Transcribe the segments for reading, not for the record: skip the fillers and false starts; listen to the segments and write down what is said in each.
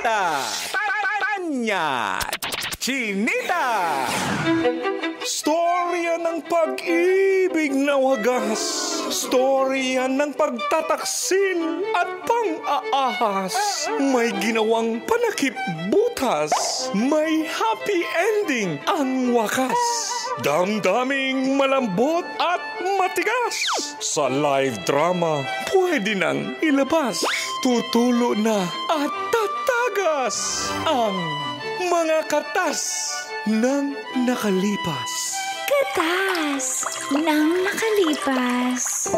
Tita Tanya Chinita. Storya ng pag-ibig na wagas. Storya ng pagtataksil at pang-aahas. May ginawang panakip butas. May happy ending ang wakas. Damdaming malambot at matigas. Sa live drama, pwede nang ilabas. Tutulo na at tatagas ang mga katas ng nakalipas. Katas ng nakalipas.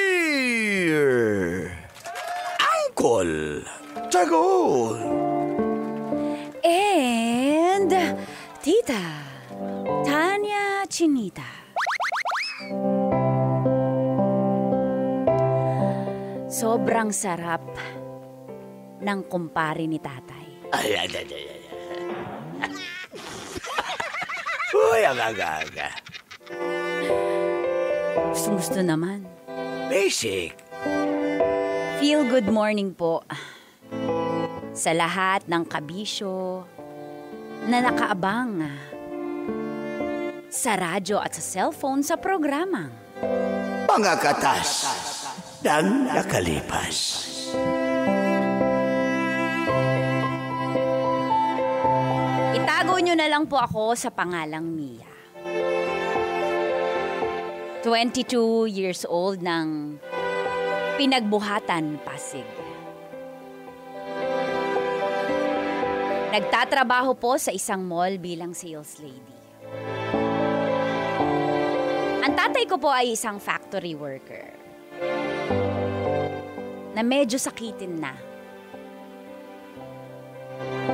Dear Uncle Tagol And Tita Tanya Chinita. Sobrang sarap ng kumpare ni tatay. ay. Uy, aga. Gusto naman. Basic. Feel good morning po sa lahat ng kabisyo na nakaabang sa radyo at sa cellphone sa programang Mga katas ng nakalipas. Itago nyo na lang po ako sa pangalang Mia. 22 years old ng Pinagbuhatan, Pasig. Nagtatrabaho po sa isang mall bilang sales lady. Ang tatay ko po ay isang factory worker na medyo sakitin na.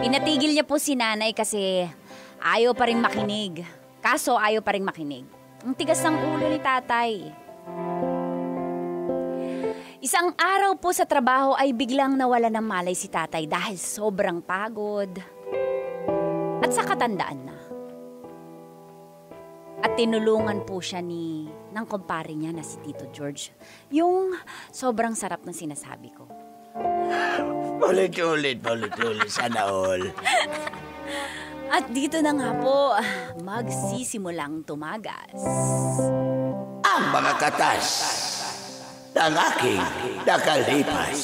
Pinatigil niya po si nanay kasi ayaw pa rin makinig. Ang tigas ng ulo ni tatay. Isang araw po sa trabaho ay biglang nawala ng malay si tatay dahil sobrang pagod at sa katandaan na. At tinulungan po siya ng kumpare niya na si Tito George. Yung sobrang sarap ng sinasabi ko. Ulit, sana all. At dito na nga po, magsisimulang tumagas Ang mga katas ng aking nakalipas.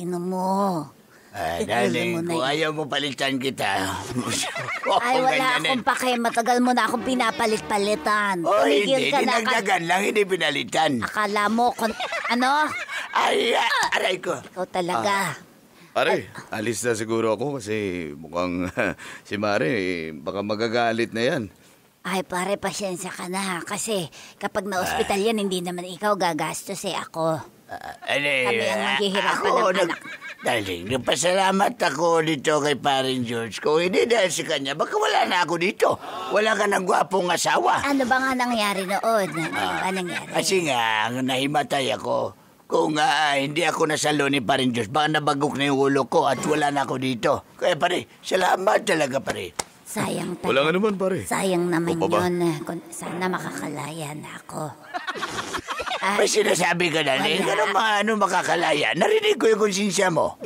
Inom mo. Darling, kung ayaw mo palitan kita. Ay, wala akong pake. Matagal mo na akong pinapalit-palitan. Oh, Tumigil hindi. ka na. Dinagdagan lang, hindi pinalitan. Akala mo, ano? Ay, aray ko. Ikaw talaga. Pare, alis na siguro ako kasi mukhang si Mare, baka magagalit na yan. Ay, pare, pasensya ka na. Kasi kapag na-hospital yan, hindi naman ikaw gagastos ako. Kami ang maghihirapan ng anak. Darling, nagpasalamat ako dito kay Paring George. Kung hindi dahil sa kanya, baka wala na ako dito. Wala ka ng gwapong asawa. Ano ba nga nangyari noon? Ano ba nangyari? Kasi nga, nahimatay ako. Kung hindi ako nasalo ni Paring George, baka nabagok na yung ulo ko at wala na ako dito. Kaya pare, salamat talaga pare. Sayang talaga. Wala nga naman, pare. Sayang naman O, baba. yun. Sana makakalaya na ako. May sinasabi ka na, ano makakalaya? Narinig ko yung konsensya mo.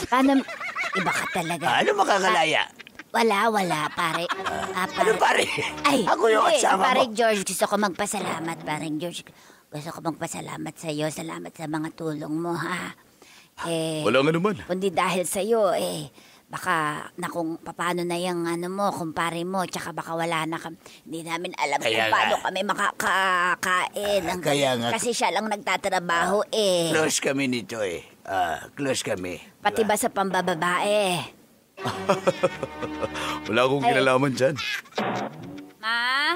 Paano? Iba ka talaga. Ano makakalaya? Wala, pare. Ano pare? Ay, ako yung kasama pare mo. George, gusto ko magpasalamat, parang George. Gusto ko magpasalamat sa iyo. Salamat sa mga tulong mo, ha? Wala nga naman. Kundi dahil sa iyo, baka kung paano na yung mo, kumpare mo, tsaka baka wala na hindi namin alam kung paano kami makakain. Kaya nga. Kasi siya lang nagtatrabaho, Close kami nito Close kami. Pati ba sa pambababae? Wala akong kinalaman dyan. Ma?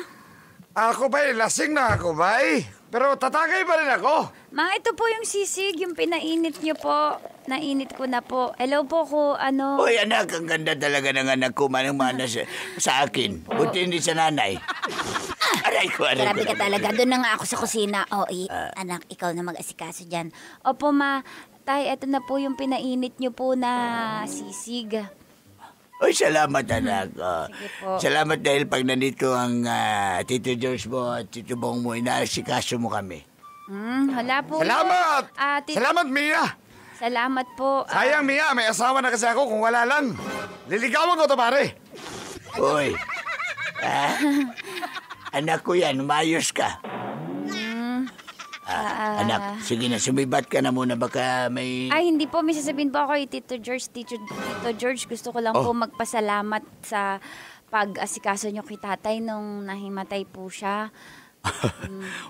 Ako ba'y lasing na ako ba'y? Pero tatagay pa rin ako. Ma, ito po yung sisig, yung pinainit niyo po. Nainit ko na po. Hello po ko, Uy, anak, ang ganda talaga ng anak ko, manang-mana sa akin. Buti hindi sa nanay. Aray ko. Grabe ka talaga. Doon na nga ako sa kusina. Anak, ikaw na mag-asikaso dyan. Opo, ma. Tay, ito na po yung pinainit niyo po na sisig. Uy, salamat, anak. Sige po. Salamat dahil pag nandito ang Tito George mo at Tito Bong mo, inaasikaso mo kami. Hala po. Salamat! Ate, Salamat, Mia! salamat po. Sayang, Mia, may asawa na kasi ako. Kung wala lang, liligawan ko to, pare. Uy. Anak ko yan, umayos ka. Anak, sige na, sumibat ka na muna. Baka may... Ay, hindi po. May sasabihin po ako kay Tito George. Tito George, gusto ko lang po magpasalamat sa pag-asikaso niyo kay tatay nung nahimatay po siya.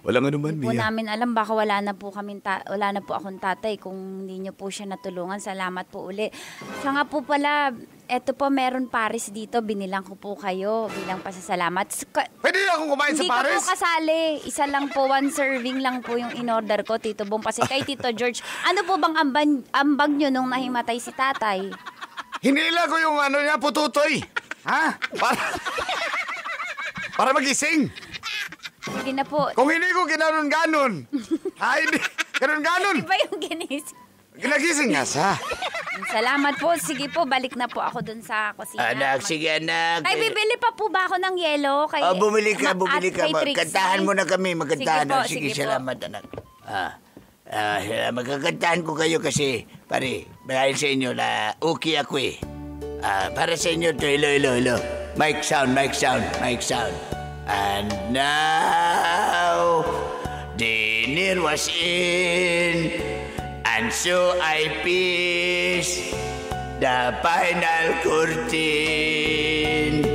Walang anuman, Hindi po Mia. namin alam, baka wala na po akong tatay kung hindi niyo po siya natulungan. Salamat po uli. Siya nga po pala, eto po meron Paris dito, binilang ko po kayo bilang pasasalamat. Pwede akong kumain sa Hindi ka Paris? po kasali. Isa lang po, one serving lang po yung in-order ko, Tito Bong. Kasi kay Tito George, ano po bang ambag nyo nung nahimatay si tatay? Hinila ko yung niya, pututoy. Ha? Para magising. Sige na po. Kung hindi ko ginanon-ganon. Hindi. Ganon-ganon. Iba yung ginis. Ginagising nga sa. Salamat po. Sige po, balik na po ako dun sa kusina. Anak, sige anak. Ay, bibili pa po ba ako ng yelo? Kay, Bumili ka. Kay Trixie? Kantahan mo na kami, magkantahan. Sige po. Salamat, anak. Magkakantahan ko kayo kasi, pare, dahil sa inyo na okay ako eh. Para sa inyo to, hello. Mic sound. And now, dinner was in, and so I pieced the final curtain.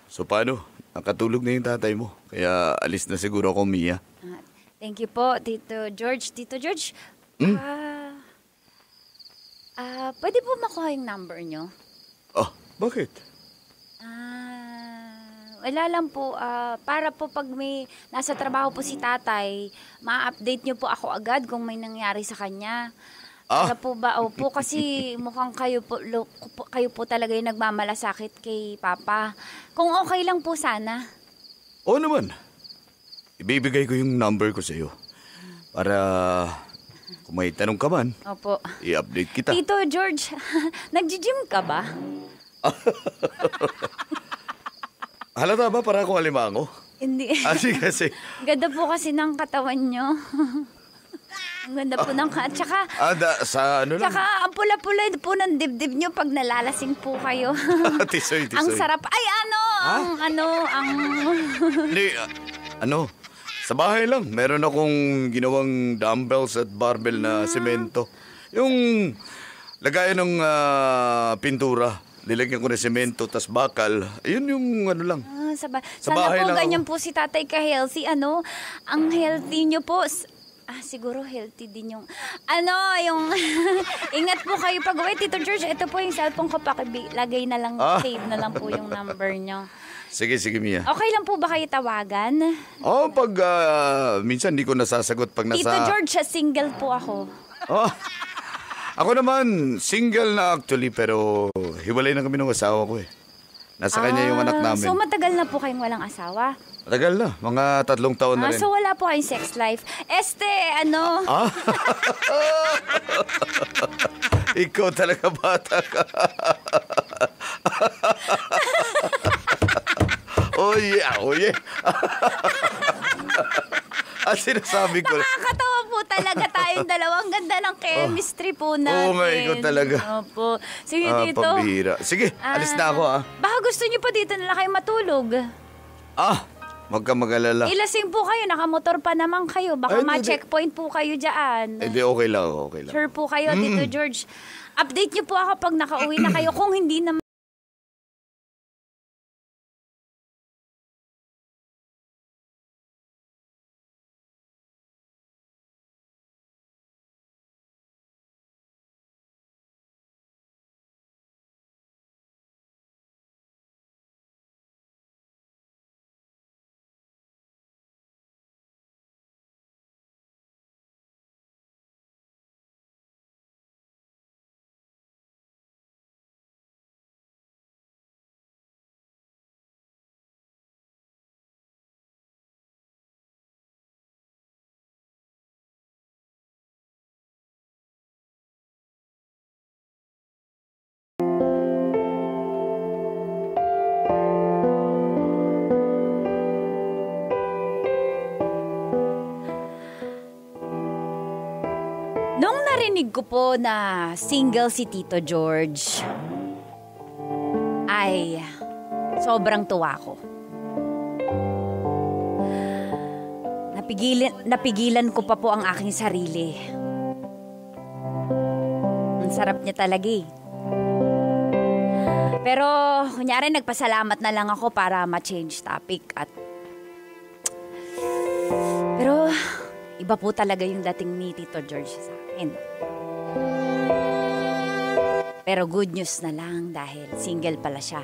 So paano? Nakatulog na yung tatay mo. Kaya alis na siguro ako, Mia. Thank you po, Tito George. Tito George, pwede po makuha yung number nyo? Bakit? Wala lang po. Para po pag may nasa trabaho po si tatay, ma-update nyo po ako agad kung may nangyari sa kanya. Para po ba? Opo, kasi mukhang kayo po talaga yung nagmamalasakit kay Papa. Kung okay lang po sana. Oo naman. Ibibigay ko yung number ko sa iyo. Para kung may tanong ka man, Opo. i-update kita. Tito George, nag-gym ka ba? Halata ba para akong alimango? Hindi. Sige. Ganda po kasi ng katawan nyo. Ang ganda po ng tsaka, Sa ano lang? tsaka ang pula-pula po ng dibdib nyo pag nalalasing po kayo. Tisoy. Ang sarap. Ay, Hindi, sa bahay lang. Meron akong ginawang dumbbells at barbell na semento. Yung lagayan ng pintura. Lilagyan ko ng semento, tas bakal. Ayun yung lang. Sana bahay po lang ganyan ako. po si tatay ka-healthy. Ang healthy nyo po. Siguro healthy din yung... yung... Ingat po kayo pag uwi. Tito George, ito po yung cellphone ko. Lagay na lang, save na lang po yung number nyo. Sige, Mia. Okay lang po ba kayo tawagan? Pag minsan hindi ko nasasagot pag nasa... Tito George, single po ako. Ako naman, single na actually, pero hiwalay na kami ng asawa ko eh. Nasa kanya yung anak namin. So matagal na po kayong walang asawa? Matagal na, mga 3 taon na rin. So wala po kayong sex life. Ikaw talaga bata ka. Oh yeah. Sinasabi ko. Nakakatawa po talaga tayong dalawang ganda ng chemistry po natin. Oo nga, ikaw talaga. Opo. Sige, Tito. Pambihira. Sige, alis na ako Baka gusto niyo po dito na lang kayo matulog. Huwag ka mag-alala. Ilasing po kayo, nakamotor pa naman kayo. Baka Ay, hindi. ma-checkpoint po kayo dyan. Hindi, okay lang. Sure po kayo, Tito George. Update niyo po ako pag nakauwi na kayo. Kung hindi naman ko po na single si Tito George, ay sobrang tuwa ko. Napigilan ko pa po ang aking sarili. Ang sarap niya talaga eh. Pero, kunyari, nagpasalamat na lang ako para ma-change topic at... Pero, iba po talaga yung dating ni Tito George sa akin. Pero good news na lang dahil single pala siya.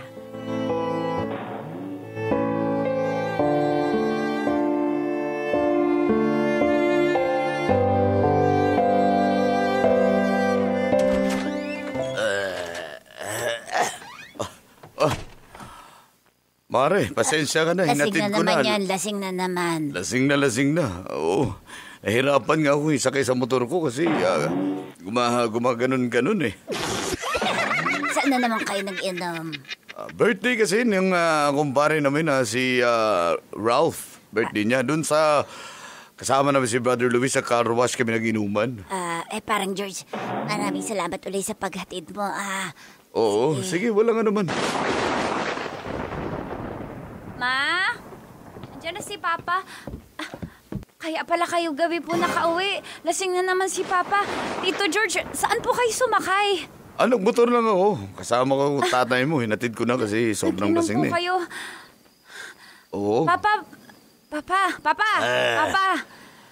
Mare, pasensya ka na. Hinatid ko na. Lasing na naman. Lasing na. Oo. Nahirapan nga ako sakay sa motor ko kasi gumaganon-ganon eh. Saan na naman kayo nag-inom? Birthday kasi ng kumpare namin si Ralph. Birthday niya. Doon sa kasama namin si Brother Luis sa car wash kami nag-inuman. Parang George, maraming salamat ulit sa paghatid mo. Oo, sige, walang ano man. Ma? Andiyan na si Papa. Kaya pala kayo gabi po nakauwi. Lasing na naman si Papa. Tito George, saan po kayo sumakay? Motor lang ako. Kasama ko tatay mo. Hinatid ko na kasi sobrang lasing na eh. kayo. Oo. Papa!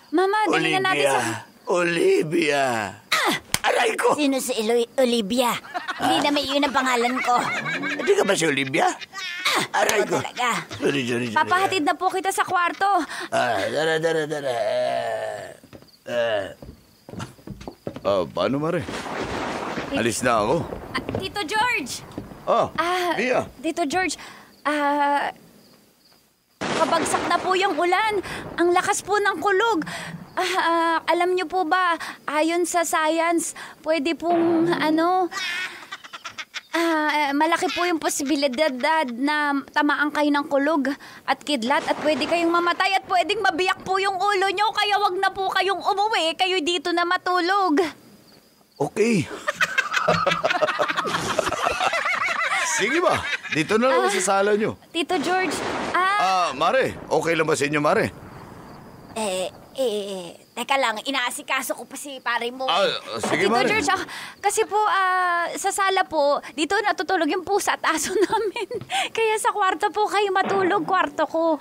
Mama, dali na natin sa... Olivia! Aray ko! Sino si Olivia? Hindi naman yun ang pangalan ko. Hindi ka ba si Olivia? Aray ko. Talaga. Sorry. Papahatid na po kita sa kwarto. Dara. Paano, Mare? Alis na ako. Tito George! Mia. Tito George, kabagsak na po yung ulan. Ang lakas po ng kulog. Alam niyo po ba, ayon sa science, pwede pong malaki po yung posibilidad na tamaan kayo ng kulog at kidlat at pwede kayong mamatay at pwedeng mabiyak po yung ulo nyo. Kaya wag na po kayong umuwi. Kayo dito na matulog. Okay. Sige ba? Dito na lang sa sala nyo. Tito George, Mare, okay lang ba sa inyo, Mare? Teka lang, inaasikaso ko pa si pare mo. Sige, Tito Mare. George, kasi po, sa sala po, dito natutulog yung pusa at aso namin. Kaya sa kwarto po kayo matulog, kwarto ko.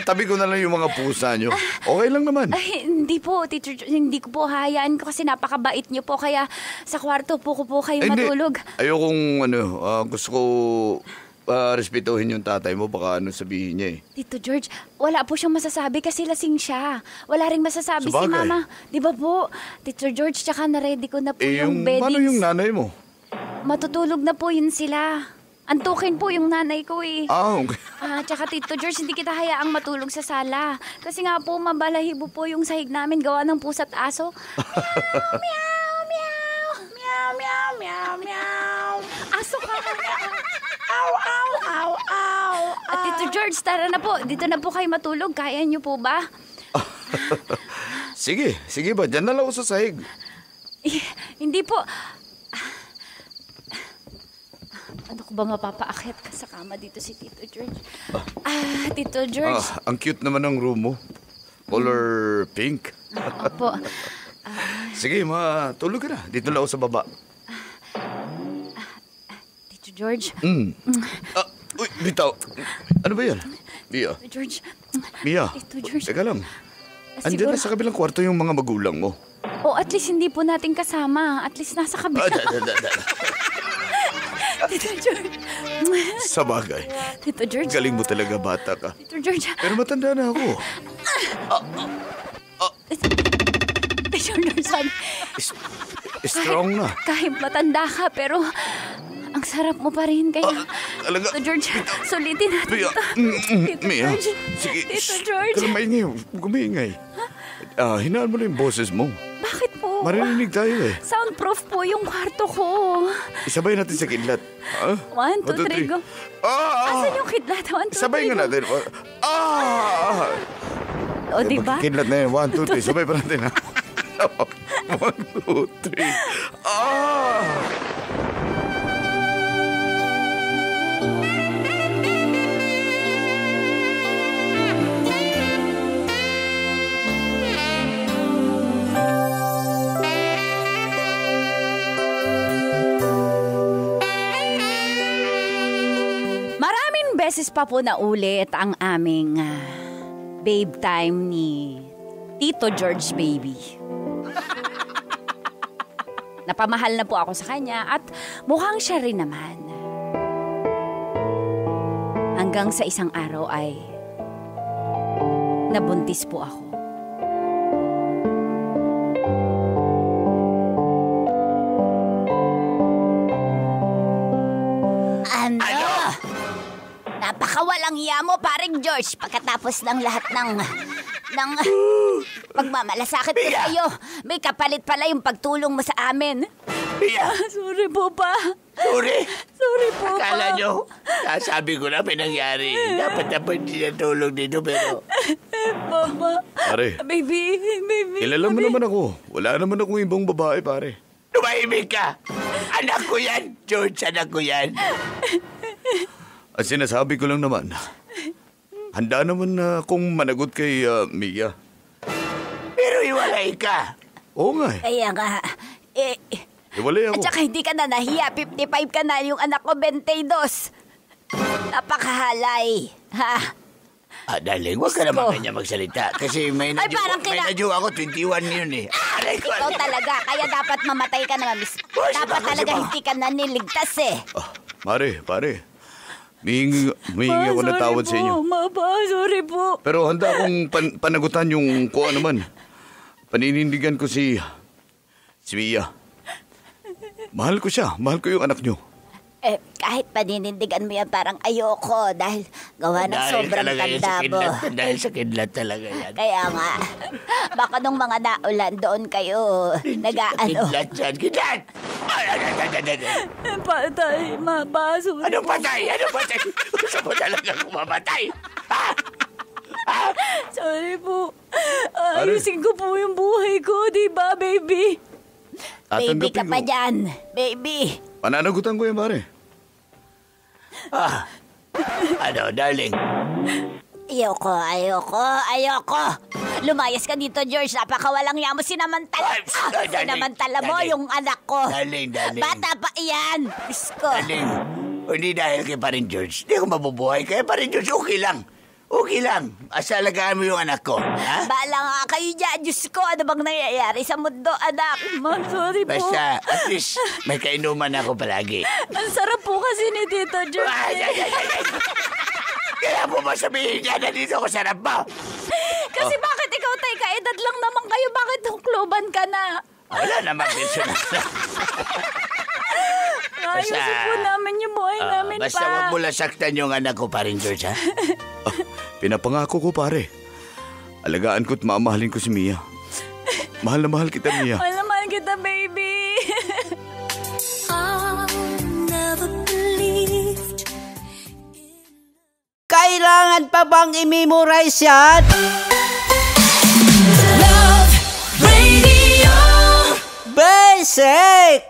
Tabi ko na lang yung mga pusa nyo. Okay lang naman. Ay, hindi po, Tito George, hindi ko po hayaan ko kasi napakabait niyo po. Kaya sa kwarto po ko po kayo matulog. Ayokong, gusto ko respetuhin yung tatay mo. Baka sabihin niya eh. Tito George, wala po siyang masasabi kasi lasing siya. Wala ring masasabi si Sabagay. Mama. Di ba po? Tito George, tsaka na-ready ko na po yung beddings. Paano yung nanay mo? Matutulog na po yun sila. Antukin po yung nanay ko eh. Okay. Tsaka Tito George, hindi kita hayaang matulog sa sala. Kasi nga po, mabalahibo po yung sahig namin gawa ng pusa't aso. Meow, meow, meow, meow, meow, meow. Aso ka. Ow, ow, ow, ow. At Tito George, tara na po. Dito na po kayo matulog. Kaya niyo po ba? Sige ba? Diyan na lang ako sa sahig. Hindi po. Ano ko ba mapapaakyat ka sa kama dito si Tito George? Tito George. Ang cute naman ng room mo. Color pink. Opo. Sige, tulog ka na. Dito lang ako sa baba. Tito George. Uy, bitaw. Ano ba yan? Mia. Tito George. Mia. Tito George. Teka lang. Andiyan na sa kabilang kwarto yung mga magulang mo. At least hindi po natin kasama. At least nasa kabila. Tito George. Sa bagay. Tito George. Galing mo talaga, bata ka. Tito George. Pero matanda na ako. Tito George, Strong na. kahit matanda ka, pero ang sarap mo pa rin. Kaya, Talaga. Tito George, sulitin natin Mia. ito. Tito Mia. George. Sige. Tito George. Kaya maingay. Gumingay. Hinaan mo na yung boses mo. Bakit po? Marinig tayo eh. Soundproof po yung kwarto ko. Isabay natin sa kidlat. 1, 2, 3, go. Asan yung kidlat? 1, 2, 3, Isabay nga go. natin. O, diba? Kidlat na yun. 1, 2, 3. Sabay pa natin ha. 1, 2, 3. Ah! Maraming beses pa po na ulit ang aming babe time ni Tito George Baby. Napamahal na po ako sa kanya at mukhang siya rin naman. Hanggang sa isang araw ay nabuntis po ako. Ano? Napakawalang iya mo, paring George. Pagkatapos ng lahat ng pagmamalasakit ko sa'yo, may kapalit pala yung pagtulong mo sa amin. Mia! Sorry po pa. Sorry! Sorry po Akala pa. nyo, sabi ko na may nangyari. Dapat na tinatulong dito pero... Papa. Pare, Baby. kilala mo naman ako. Wala naman akong ibang babae, pare. Tumahimik ka! Anak ko yan, George, anak ko yan. At sinasabi ko lang naman, handa naman na akong managot kay Mia. Pero iwalay ka. Oo nga eh. Kaya nga, Iwalay ako. at saka hindi ka na nahiya. 55 ka na, yung anak ko 22. Napakahalay. Ha? Darling, huwag ka naman ganyan magsalita. Kasi may Ay, parang nadyo ako, 21 yun eh. Aray ko! Ikaw talaga, kaya dapat mamatay ka naman, miss. Boy, Dapat baka talaga si Ma. hindi ka naniligtas eh. Pare. Mihingi ako ng tawad sa inyo. Sorry po. Pero handa akong panagutan yung kung ano man. Paninindigan ko si Mia. Mahal ko siya. Mahal ko yung anak niyo. Kahit paninindigan mo yan, parang ayoko dahil gawa ng sobrang tanda mo. Dahil sa kidlat talaga yan. Kaya nga, baka nung mga naulan doon kayo, nag-aano. Kidlat yan, kidlat! Patay, sorry. Anong patay? Anong patay? Gusto mo talaga kumamatay? Ha? Sorry po. Ayusin ko po yung buhay ko, di ba, baby? Baby ka Tatanggapin pa ko. dyan, baby. Pananagutan ko yan, pare. Darling? Ayoko. Lumayas ka dito, George. Napakawalang niya mo. Sinamantala. Sinamantala mo darling. yung anak ko. Darling. Bata pa iyan. Isko. Darling, hindi dahil kay Parin George. Hindi ako mabubuhay. Kaya Parin George, okay lang. Okay lang. Asa alagaan mo yung anak ko, ha? Bala nga kayo dyan. Diyos ko, ano bang nangyayari sa mundo, anak? Sorry po. Basta, at least, may kainuman ako palagi. Ang sarap po kasi ni Tito George. Ay. Kaya mo ba sabihin niya na dito ko sarap mo? Kasi bakit ikaw, tay, kaedad lang naman kayo? Bakit hukloban ka na? Wala naman din Ayusin po namin yung buhay namin pa. Basta wag mo lang saktan yung anak ko, Parin George, ha? Pinapangako ko, pare. Alagaan ko't mamahalin ko si Mia. Mahal na mahal kita, Mia. Mahal na mahal kita, baby. Kailangan pa bang i-memorize yan? Love Radio. Basic!